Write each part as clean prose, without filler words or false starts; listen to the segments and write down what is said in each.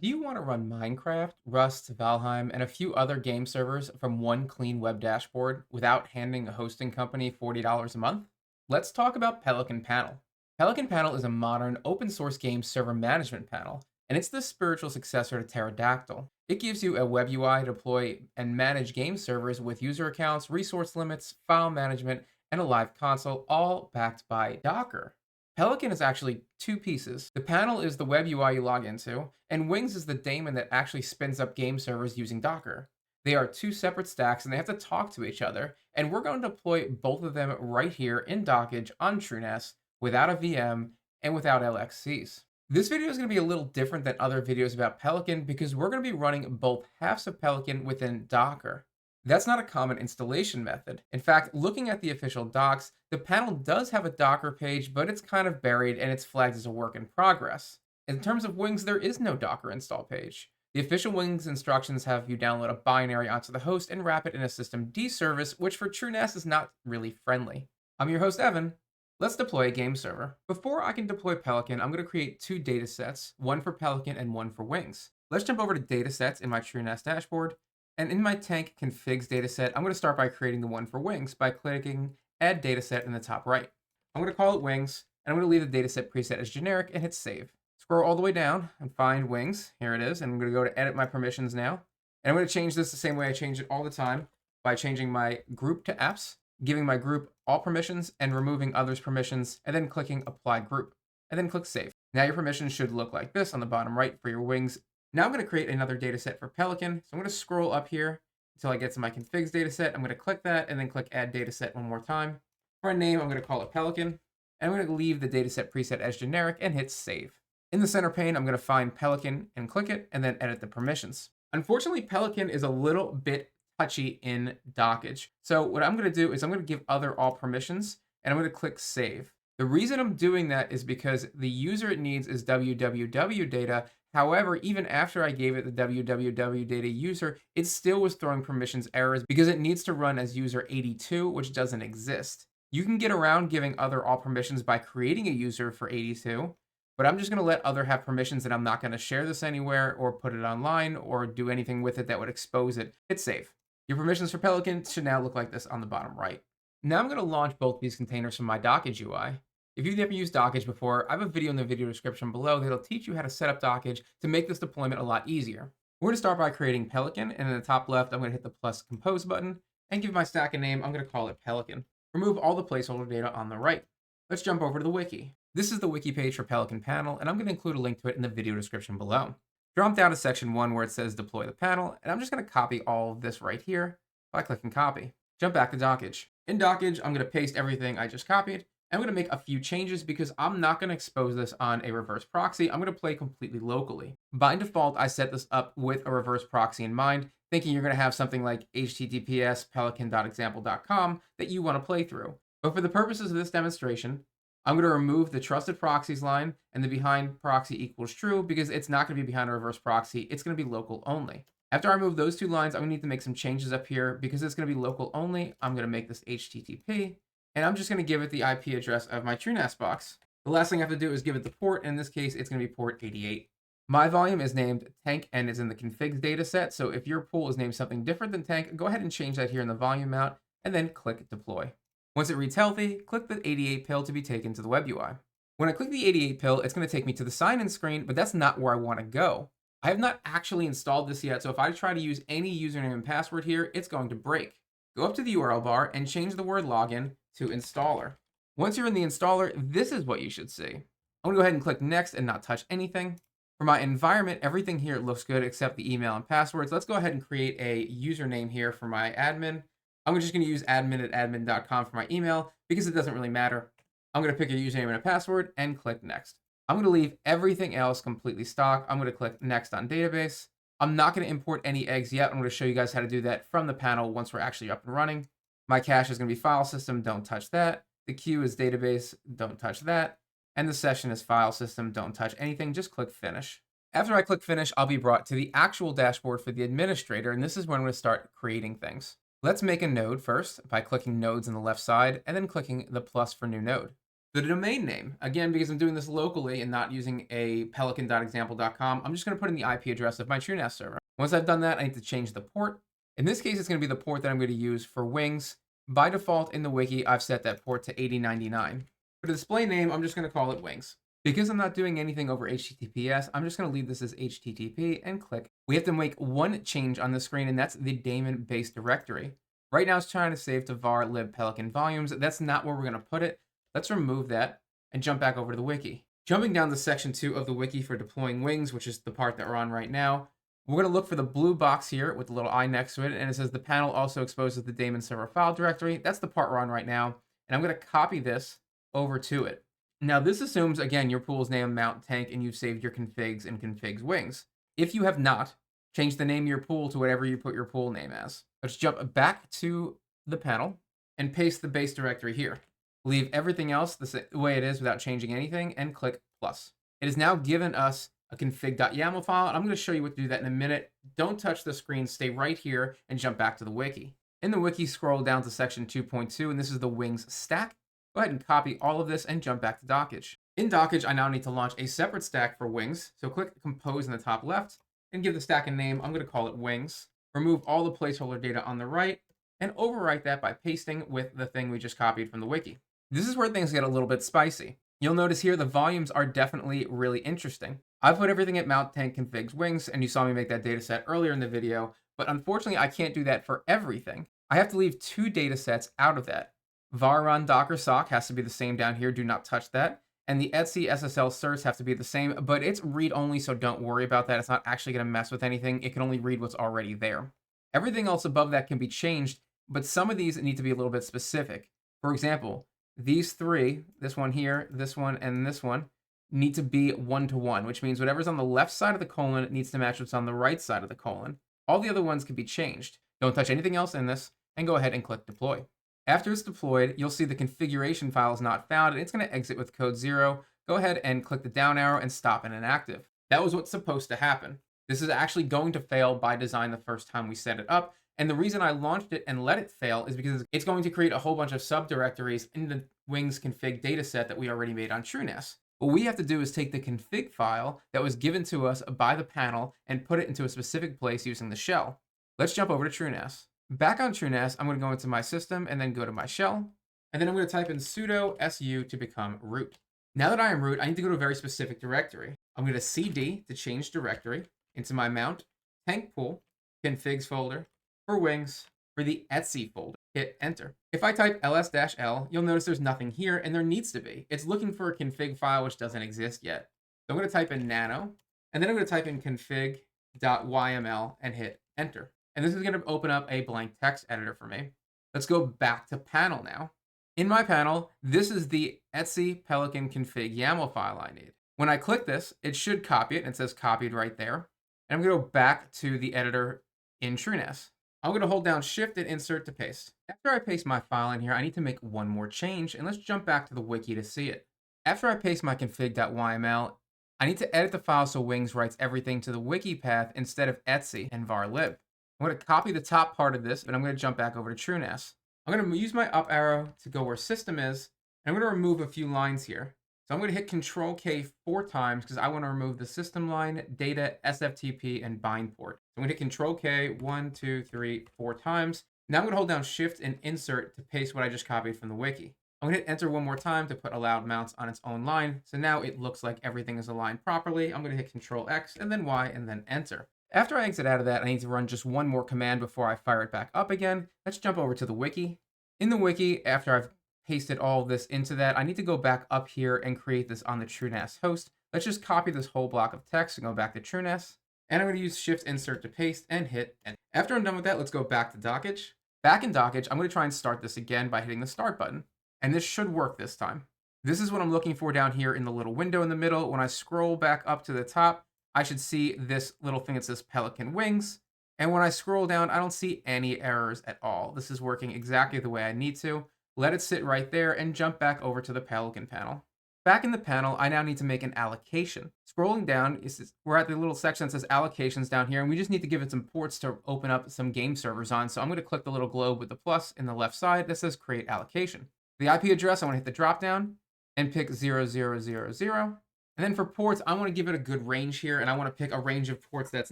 Do you want to run Minecraft, Rust, Valheim, and a few other game servers from one clean web dashboard without handing a hosting company $40 a month? Let's talk about Pelican Panel. Pelican Panel is a modern open source game server management panel, and it's the spiritual successor to Pterodactyl. It gives you a web UI to deploy and manage game servers with user accounts, resource limits, file management, and a live console, all backed by Docker. Pelican is actually two pieces. The panel is the web UI you log into, and Wings is the daemon that actually spins up game servers using Docker. They are two separate stacks and they have to talk to each other, and we're going to deploy both of them right here in Dockge on TrueNAS without a VM and without LXCs. This video is going to be a little different than other videos about Pelican because we're going to be running both halves of Pelican within Docker. That's not a common installation method. In fact, looking at the official docs, the panel does have a Docker page, but it's kind of buried and it's flagged as a work in progress. In terms of Wings, there is no Docker install page. The official Wings instructions have you download a binary onto the host and wrap it in a systemd service, which for TrueNAS is not really friendly. I'm your host, Evan. Let's deploy a game server. Before I can deploy Pelican, I'm going to create two datasets, one for Pelican and one for Wings. Let's jump over to datasets in my TrueNAS dashboard. And in my tank configs dataset, I'm going to start by creating the one for Wings by clicking Add Dataset in the top right. I'm going to call it Wings, and I'm going to leave the dataset preset as generic and hit Save. Scroll all the way down and find Wings. Here it is. And I'm going to go to Edit My Permissions now. And I'm going to change this the same way I change it all the time by changing my group to apps, giving my group all permissions, and removing others' permissions, and then clicking Apply Group. And then click Save. Now your permissions should look like this on the bottom right for your Wings. Now I'm going to create another dataset for Pelican. So I'm going to scroll up here until I get to my configs dataset. I'm going to click that and then click Add Dataset one more time. For a name, I'm going to call it Pelican. And I'm going to leave the dataset preset as generic and hit Save. In the center pane, I'm going to find Pelican and click it and then edit the permissions. Unfortunately, Pelican is a little bit touchy in Dockge. So what I'm going to do is I'm going to give other all permissions and I'm going to click Save. The reason I'm doing that is because the user it needs is www data. However, even after I gave it the www data user, it still was throwing permissions errors because it needs to run as user 82, which doesn't exist. You can get around giving other all permissions by creating a user for 82, but I'm just going to let other have permissions and I'm not going to share this anywhere or put it online or do anything with it that would expose it. Hit save. Your permissions for Pelican should now look like this on the bottom right. Now I'm going to launch both these containers from my Dockge UI. If you've never used Dockge before, I have a video in the video description below that'll teach you how to set up Dockge to make this deployment a lot easier. We're going to start by creating Pelican, and in the top left, I'm going to hit the plus compose button and give my stack a name. I'm going to call it Pelican. Remove all the placeholder data on the right. Let's jump over to the wiki. This is the wiki page for Pelican Panel, and I'm going to include a link to it in the video description below. Drop down to section 1 where it says deploy the panel, and I'm just going to copy all of this right here by clicking copy. Jump back to Dockge. In Dockge, I'm going to paste everything I just copied. I'm going to make a few changes because I'm not going to expose this on a reverse proxy. I'm going to play completely locally. By default, I set this up with a reverse proxy in mind, thinking you're going to have something like https pelican.example.com that you want to play through. But for the purposes of this demonstration, I'm going to remove the trusted proxies line and the behind proxy equals true because it's not going to be behind a reverse proxy. It's going to be local only. After I remove those two lines, I'm going to need to make some changes up here because it's going to be local only. I'm going to make this HTTP. And I'm just going to give it the IP address of my TrueNAS box. The last thing I have to do is give it the port. In this case, it's going to be port 88. My volume is named tank and is in the configs dataset. So if your pool is named something different than tank, go ahead and change that here in the volume mount and then click deploy. Once it reads healthy, click the 88 pill to be taken to the web UI. When I click the 88 pill, it's going to take me to the sign-in screen, but that's not where I want to go. I have not actually installed this yet, so if I try to use any username and password here, it's going to break. Go up to the URL bar and change the word login to installer. Once you're in the installer, this is what you should see. I'm going to go ahead and click next and not touch anything. For my environment, everything here looks good except the email and passwords. Let's go ahead and create a username here for my admin. I'm just going to use admin@admin.com for my email because it doesn't really matter. I'm going to pick a username and a password and click next. I'm going to leave everything else completely stock. I'm going to click next on database. I'm not going to import any eggs yet. I'm going to show you guys how to do that from the panel once we're actually up and running. My cache is going to be file system, don't touch that. The queue is database, don't touch that. And the session is file system, don't touch anything, just click finish. After I click finish, I'll be brought to the actual dashboard for the administrator, and this is when I'm going to start creating things. Let's make a node first by clicking nodes on the left side and then clicking the plus for new node. The domain name, again, because I'm doing this locally and not using a pelican.example.com, I'm just going to put in the IP address of my TrueNAS server. Once I've done that, I need to change the port. In this case, it's going to be the port that I'm going to use for Wings. By default, in the wiki, I've set that port to 8099. For the display name, I'm just going to call it Wings. Because I'm not doing anything over HTTPS, I'm just going to leave this as HTTP and click. We have to make one change on the screen, and that's the daemon base directory. Right now, it's trying to save to var lib pelican volumes. That's not where we're going to put it. Let's remove that and jump back over to the wiki. Jumping down to section 2 of the wiki for deploying Wings, which is the part that we're on right now, we're going to look for the blue box here with the little I next to it, and it says the panel also exposes the daemon server file directory. That's the part we're on right now, and I'm going to copy this over to it. Now, this assumes, again, your pool's name, mount, tank, and you've saved your configs and configs Wings. If you have not, change the name of your pool to whatever you put your pool name as. Let's jump back to the panel and paste the base directory here. Leave everything else the way it is without changing anything, and click plus. It has now given us a config.yaml file, and I'm going to show you what to do that in a minute. Don't touch the screen, stay right here, and jump back to the wiki. In the wiki, scroll down to section 2.2, and this is the Wings stack. Go ahead and copy all of this and jump back to Dockge. In Dockge, I now need to launch a separate stack for Wings, so click Compose in the top left, and give the stack a name. I'm going to call it Wings. Remove all the placeholder data on the right, and overwrite that by pasting with the thing we just copied from the wiki. This is where things get a little bit spicy. You'll notice here the volumes are definitely really interesting. I've put everything at mount, tank, configs, Wings, and you saw me make that data set earlier in the video, but unfortunately I can't do that for everything. I have to leave 2 data sets out of that. Var run docker sock has to be the same down here, do not touch that. And the etc SSL certs have to be the same, but it's read-only, so don't worry about that. It's not actually going to mess with anything. It can only read what's already there. Everything else above that can be changed, but some of these need to be a little bit specific. For example, these 3, this one here, this one, and this one, need to be 1-to-1, which means whatever's on the left side of the colon needs to match what's on the right side of the colon. All the other ones can be changed. Don't touch anything else in this, and go ahead and click deploy. After it's deployed, you'll see the configuration file is not found, and it's going to exit with code 0. Go ahead and click the down arrow and stop in inactive. That was what's supposed to happen. This is actually going to fail by design the first time we set it up, and the reason I launched it and let it fail is because it's going to create a whole bunch of subdirectories in the Wings config dataset that we already made on TrueNAS. What we have to do is take the config file that was given to us by the panel and put it into a specific place using the shell. Let's jump over to TrueNAS. Back on TrueNAS, I'm going to go into my system and then go to my shell. And then I'm going to type in sudo su to become root. Now that I am root, I need to go to a very specific directory. I'm going to cd to change directory into my mount, tank pool, configs folder, for Wings, for the etc folder. Hit enter. If I type ls-l, you'll notice there's nothing here, and there needs to be. It's looking for a config file which doesn't exist yet. So I'm going to type in nano, and then I'm going to type in config.yml and hit enter. And this is going to open up a blank text editor for me. Let's go back to panel now. In my panel, this is the etc pelican config YAML file I need. When I click this, it should copy it, and it says copied right there. And I'm going to go back to the editor in TrueNAS. I'm going to hold down Shift and Insert to paste. After I paste my file in here, I need to make one more change, and let's jump back to the wiki to see it. After I paste my config.yml, I need to edit the file so Wings writes everything to the wiki path instead of etc and var lib. I'm going to copy the top part of this, but I'm going to jump back over to TrueNAS. I'm going to use my up arrow to go where system is, and I'm going to remove a few lines here. So I'm going to hit Control K 4 times because I want to remove the system line, data, SFTP, and bind port. So I'm going to hit Control K 1, 2, 3, 4 times. Now I'm going to hold down Shift and Insert to paste what I just copied from the wiki. I'm going to hit Enter one more time to put allowed mounts on its own line. So now it looks like everything is aligned properly. I'm going to hit Control X and then Y and then Enter. After I exit out of that, I need to run just one more command before I fire it back up again. Let's jump over to the wiki. In the wiki, after I've pasted all of this into that, I need to go back up here and create this on the TrueNAS host. Let's just copy this whole block of text and go back to TrueNAS. And I'm going to use Shift Insert to paste and hit Enter. After I'm done with that, let's go back to Dockge. Back in Dockge, I'm going to try and start this again by hitting the Start button. And this should work this time. This is what I'm looking for down here in the little window in the middle. When I scroll back up to the top, I should see this little thing that says Pelican Wings. And when I scroll down, I don't see any errors at all. This is working exactly the way I need to. Let it sit right there and jump back over to the Pelican panel. Back in the panel, I now need to make an allocation. Scrolling down, we're at the little section that says allocations down here, and we just need to give it some ports to open up some game servers on. So I'm going to click the little globe with the plus in the left side that says create allocation. The IP address, I want to hit the drop down, and pick 0000. And then for ports, I want to give it a good range here, and I want to pick a range of ports that's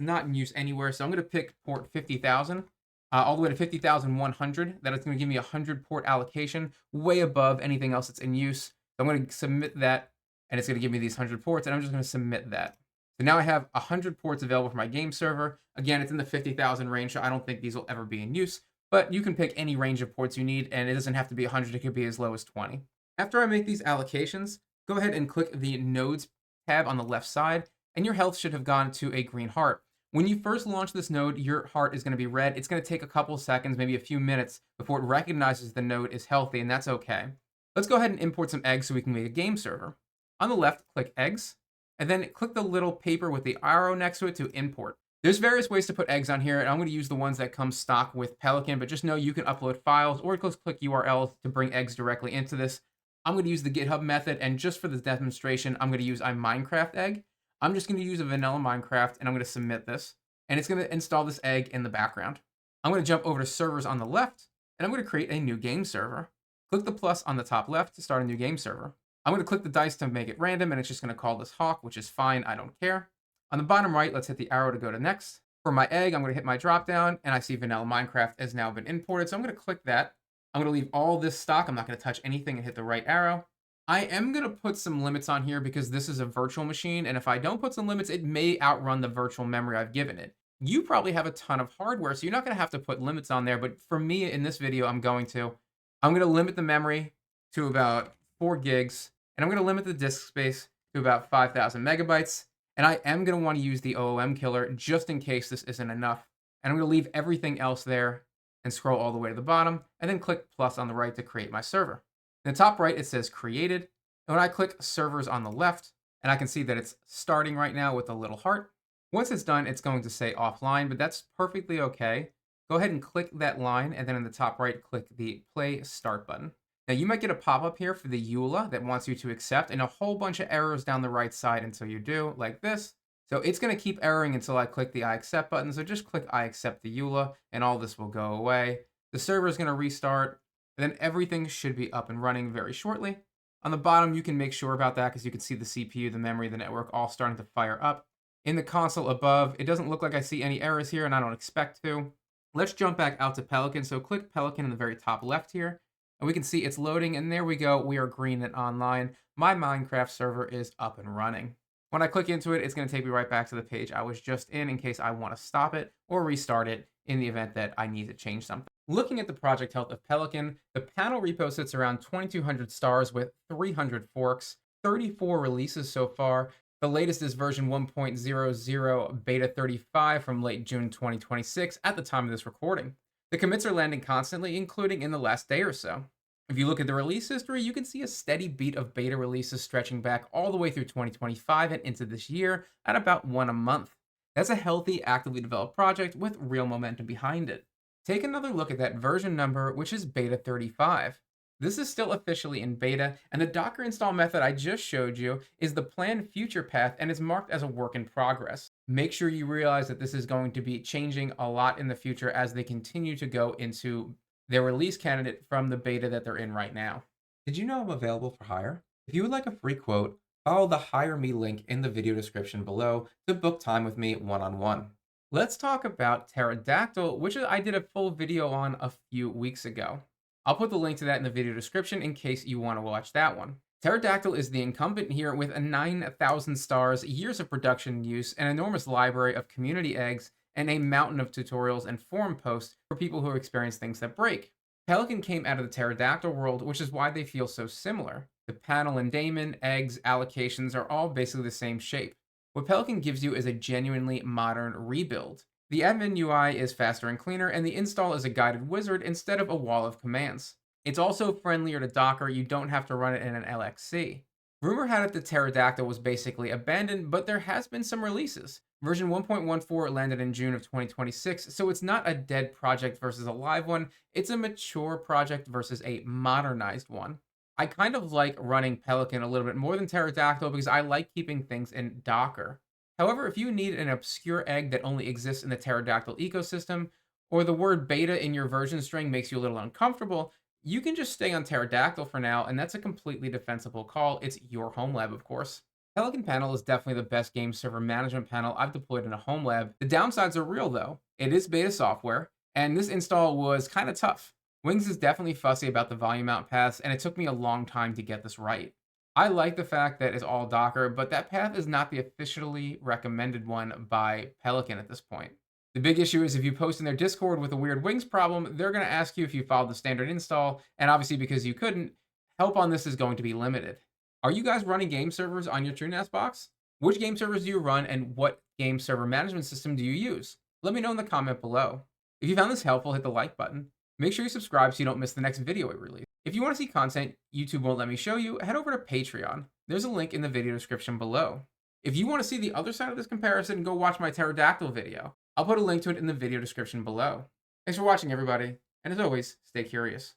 not in use anywhere. So I'm going to pick port 50,000 all the way to 50,100. That is going to give me a 100 port allocation, way above anything else that's in use. So I'm going to submit that, and it's going to give me these 100 ports, and I'm just going to submit that. So now I have 100 ports available for my game server. Again, it's in the 50,000 range, so I don't think these will ever be in use. But you can pick any range of ports you need, and it doesn't have to be 100. It could be as low as 20. After I make these allocations, go ahead and click the Nodes tab on the left side, and your health should have gone to a green heart. When you first launch this node, your heart is going to be red. It's going to take a couple seconds, maybe a few minutes, before it recognizes the node is healthy, and that's okay. Let's go ahead and import some eggs so we can make a game server. On the left, click Eggs, and then click the little paper with the arrow next to it to import. There's various ways to put eggs on here, and I'm going to use the ones that come stock with Pelican, but just know you can upload files or just click URLs to bring eggs directly into this. I'm going to use the GitHub method, and just for this demonstration, I'm going to use a Minecraft egg. I'm just going to use a vanilla Minecraft, and I'm going to submit this, and it's going to install this egg in the background. I'm going to jump over to servers on the left, and I'm going to create a new game server. Click the plus on the top left to start a new game server. I'm going to click the dice to make it random, and it's just going to call this Hawk, which is fine. I don't care. On the bottom right, let's hit the arrow to go to next. For my egg, I'm going to hit my drop down, and I see vanilla Minecraft has now been imported, so I'm going to click that. I'm going to leave all this stock. I'm not going to touch anything and hit the right arrow. I am going to put some limits on here because this is a virtual machine, and if I don't put some limits, it may outrun the virtual memory I've given it. You probably have a ton of hardware, so you're not going to have to put limits on there, but for me in this video, I'm going to limit the memory to about 4 gigs, and I'm going to limit the disk space to about 5,000 megabytes, and I am going to want to use the OOM killer just in case this isn't enough. And I'm going to leave everything else there and scroll all the way to the bottom, and then click plus on the right to create my server. In the top right, it says created, and when I click servers on the left, and I can see that it's starting right now with a little heart. Once it's done, it's going to say offline, but that's perfectly okay. Go ahead and click that line, and then in the top right, click the play start button. Now you might get a pop-up here for the EULA that wants you to accept, and a whole bunch of errors down the right side until you do, like this. So it's going to keep erroring until I click the I accept button, so just click I accept the EULA, and all this will go away. The server is going to restart, and then everything should be up and running very shortly. On the bottom, you can make sure about that because you can see the CPU, the memory, the network all starting to fire up. In the console above, it doesn't look like I see any errors here, and I don't expect to. Let's jump back out to Pelican. So click Pelican in the very top left here, and we can see it's loading, and there we go. We are green and online. My Minecraft server is up and running. When I click into it, it's going to take me right back to the page I was just in case I want to stop it or restart it in the event that I need to change something. Looking at the project health of Pelican, the panel repo sits around 2,200 stars with 300 forks, 34 releases so far. The latest is version 1.00 beta 35 from late June 2026 at the time of this recording. The commits are landing constantly, including in the last day or so. If you look at the release history, you can see a steady beat of beta releases stretching back all the way through 2025 and into this year at about 1 a month. That's a healthy, actively developed project with real momentum behind it. Take another look at that version number, which is beta 35. This is still officially in beta, and the Docker install method I just showed you is the planned future path and is marked as a work in progress. Make sure you realize that this is going to be changing a lot in the future as they continue to go into their release candidate from the beta that they're in right now. Did you know I'm available for hire? If you would like a free quote, follow the Hire Me link in the video description below to book time with me one-on-one. Let's talk about Pterodactyl, which I did a full video on a few weeks ago. I'll put the link to that in the video description in case you want to watch that one. Pterodactyl is the incumbent here with 9,000 stars, years of production use, an enormous library of community eggs, and a mountain of tutorials and forum posts for people who experience things that break. Pelican came out of the Pterodactyl world, which is why they feel so similar. The panel and daemon, eggs, allocations are all basically the same shape. What Pelican gives you is a genuinely modern rebuild. The admin UI is faster and cleaner, and the install is a guided wizard instead of a wall of commands. It's also friendlier to Docker. You don't have to run it in an LXC. Rumor had it that Pterodactyl was basically abandoned, but there has been some releases. Version 1.14 landed in June of 2026, so it's not a dead project versus a live one. It's a mature project versus a modernized one. I kind of like running Pelican a little bit more than Pterodactyl because I like keeping things in Docker. However, if you need an obscure egg that only exists in the Pterodactyl ecosystem, or the word beta in your version string makes you a little uncomfortable, You can just stay on Pterodactyl for now, and that's a completely defensible call. It's your home lab, of course. Pelican Panel is definitely the best game server management panel I've deployed in a home lab. The downsides are real though. It is beta software, and this install was kind of tough. Wings is definitely fussy about the volume out paths, and it took me a long time to get this right. I like the fact that it's all Docker, but that path is not the officially recommended one by Pelican at this point. The big issue is if you post in their Discord with a weird Wings problem, they're going to ask you if you followed the standard install, and obviously because you couldn't, help on this is going to be limited. Are you guys running game servers on your TrueNAS box? Which game servers do you run, and what game server management system do you use? Let me know in the comment below. If you found this helpful, hit the like button. Make sure you subscribe so you don't miss the next video we release. If you want to see content YouTube won't let me show you, head over to Patreon. There's a link in the video description below. If you want to see the other side of this comparison, go watch my Pterodactyl video. I'll put a link to it in the video description below. Thanks for watching, everybody, and as always, stay curious.